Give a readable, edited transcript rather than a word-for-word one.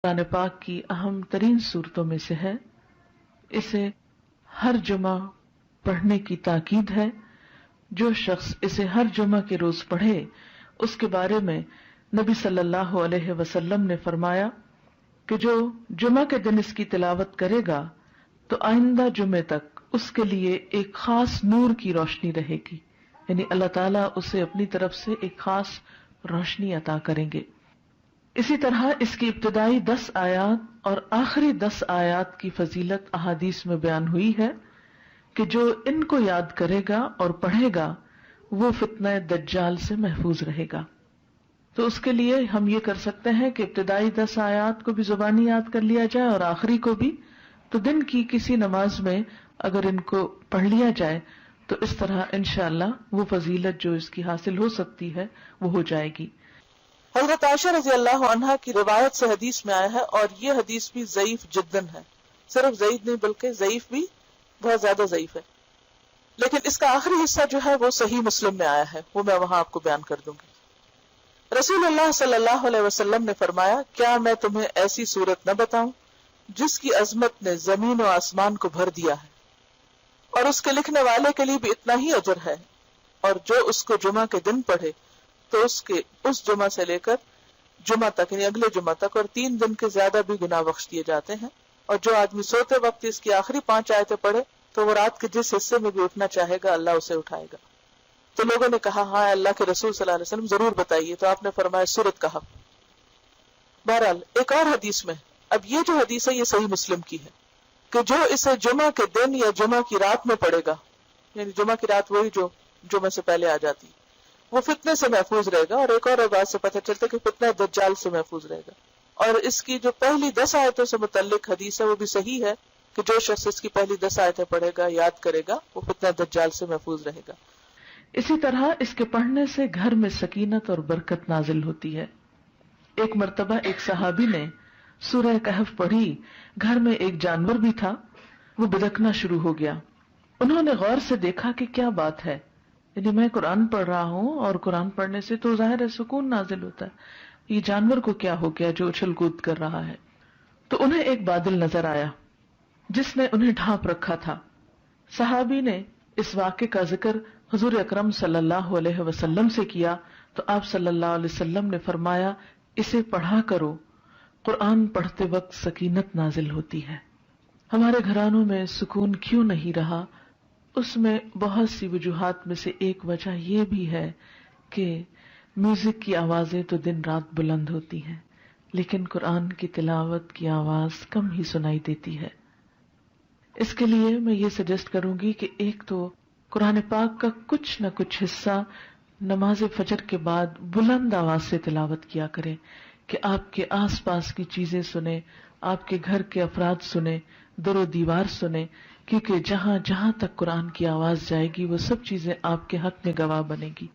قرآن پاک کی اہم ترین صورتوں میں سے ہے. اسے ہر جمعہ پڑھنے کی تاکید ہے. جو شخص اسے ہر جمعہ کے روز پڑھے اس کے بارے میں نبی صلی اللہ علیہ وسلم نے فرمایا کہ جو جمعہ کے دن اس کی تلاوت کرے گا تو آئندہ جمعے تک اس کے لیے ایک خاص نور کی روشنی رہے گی، یعنی اللہ تعالیٰ اسے اپنی طرف سے ایک خاص روشنی عطا کریں گے. اسی طرح اس کی ابتدائی 10 آیات اور آخری 10 آیات کی فضیلت احادیث میں بیان ہوئی ہے کہ جو ان کو یاد کرے گا اور پڑھے گا وہ فتنہ دجال سے محفوظ رہے گا. تو اس کے لیے ہم یہ کر سکتے ہیں کہ ابتدائی 10 آیات کو بھی زبانی یاد کر لیا جائے اور آخری کو بھی. تو دن کی کسی نماز میں اگر ان کو پڑھ لیا جائے تو اس طرح انشاءاللہ وہ فضیلت جو اس کی حاصل ہو سکتی ہے وہ ہو جائے گی. حضرت عائشہ رضی اللہ عنہا کی روایت سے حدیث میں آیا ہے، اور یہ حدیث بھی ضعیف جداً ہے، صرف ضعیف نہیں بلکہ ضعیف بھی بہت زیادہ ضعیف ہے، لیکن اس کا آخری حصہ جو ہے وہ صحیح مسلم میں آیا ہے، وہ میں وہاں آپ کو بیان کر دوں گی. رسول اللہ صلی اللہ علیہ وسلم نے فرمایا، کیا میں تمہیں ایسی صورت نہ بتاؤں جس کی عظمت نے زمین و آسمان کو بھر دیا ہے، اور اس کے لکھنے والے کے لیے بھی اتنا ہی اجر ہے، اور جو اس کو جمعہ کے دن پڑھے تو اس جمعہ سے لے کر جمعہ تک یعنی اگلے جمعہ تک اور 3 دن کے زیادہ بھی گناہ بخش دیے جاتے ہیں. اور جو آدمی سوتے وقت اس کی آخری 5 آیتیں پڑھے تو وہ رات کے جس حصے میں بھی اٹھنا چاہے گا اللہ اسے اٹھائے گا. تو لوگوں نے کہا ہاں اللہ کے رسول صلی اللہ علیہ وسلم ضرور بتائیے، تو آپ نے فرمایا سورت کہا. بہرحال ایک اور حدیث میں، اب یہ جو حدیث ہے یہ صحیح مسلم کی ہے کہ جو اسے جمعہ کے دن یا جمعہ کی رات میں پڑھے گا، یعنی جمعہ کی رات وہی جو جمعہ سے پہلے آ جاتی، وہ فتنے سے محفوظ رہے گا. اور ایک اور بات سے پتہ چلتا ہے کہ فتنہ دجال سے محفوظ رہے گا. اور اس کی جو پہلی 10 آیتوں سے متعلق حدیث ہے وہ بھی صحیح ہے کہ جو شخص اس کی پہلی 10 آیتیں پڑھے گا، یاد کرے گا، وہ فتنہ دجال سے محفوظ رہے گا. اسی طرح اس کے پڑھنے سے گھر میں سکینت اور برکت نازل ہوتی ہے. ایک مرتبہ ایک صحابی نے سورہ کہف پڑھی، گھر میں ایک جانور بھی تھا، وہ بدکنا شروع ہو گیا. انہوں نے غور سے دیکھا کہ کیا بات ہے، یعنی میں قرآن پڑھ رہا ہوں اور قرآن پڑھنے سے تو ظاہر ہے سکون نازل ہوتا ہے، یہ جانور کو کیا ہو گیا جو اچھل کود کر رہا ہے. تو انہیں ایک بادل نظر آیا جس نے انہیں ڈھانپ رکھا تھا. صحابی نے اس واقعے کا ذکر حضور اکرم صلی اللہ علیہ وسلم سے کیا تو آپ صلی اللہ علیہ وسلم نے فرمایا، اسے پڑھا کرو، قرآن پڑھتے وقت سکینت نازل ہوتی ہے. ہمارے گھرانوں میں سکون کیوں نہیں رہا؟ اس میں بہت سی وجوہات میں سے ایک وجہ یہ بھی ہے کہ میوزک کی آوازیں تو دن رات بلند ہوتی ہیں لیکن قرآن کی تلاوت کی آواز کم ہی سنائی دیتی ہے. اس کے لیے میں یہ سجیسٹ کروں گی کہ ایک تو قرآن پاک کا کچھ نہ کچھ حصہ نماز فجر کے بعد بلند آواز سے تلاوت کیا کریں کہ آپ کے آس پاس کی چیزیں سنیں، آپ کے گھر کے افراد سنیں، در و دیوار سنیں، کیونکہ جہاں جہاں تک قرآن کی آواز جائے گی وہ سب چیزیں آپ کے حق میں گواہ بنے گی.